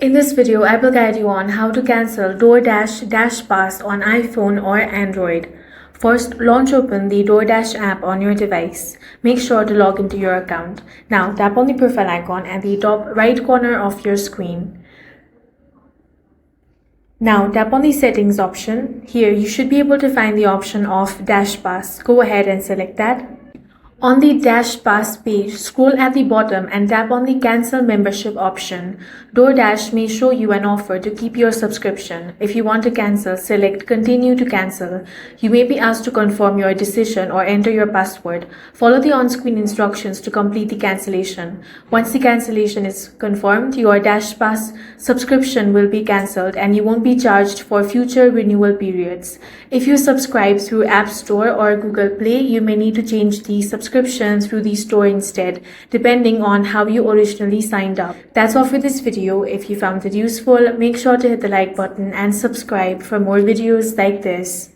In this video, I will guide you on how to cancel DoorDash DashPass on iPhone or Android. First, launch open the DoorDash app on your device. Make sure to log into your account. Now, tap on the profile icon at the top right corner of your screen. Now, tap on the settings option. Here, you should be able to find the option of DashPass. Go ahead and select that. On the DashPass page, scroll at the bottom and tap on the Cancel Membership option. DoorDash may show you an offer to keep your subscription. If you want to cancel, select Continue to cancel. You may be asked to confirm your decision or enter your password. Follow the on-screen instructions to complete the cancellation. Once the cancellation is confirmed, your DashPass subscription will be cancelled and you won't be charged for future renewal periods. If you subscribe through App Store or Google Play, you may need to change the subscription through the store instead, depending on how you originally signed up. That's all for this video. If you found it useful, make sure to hit the like button and subscribe for more videos like this.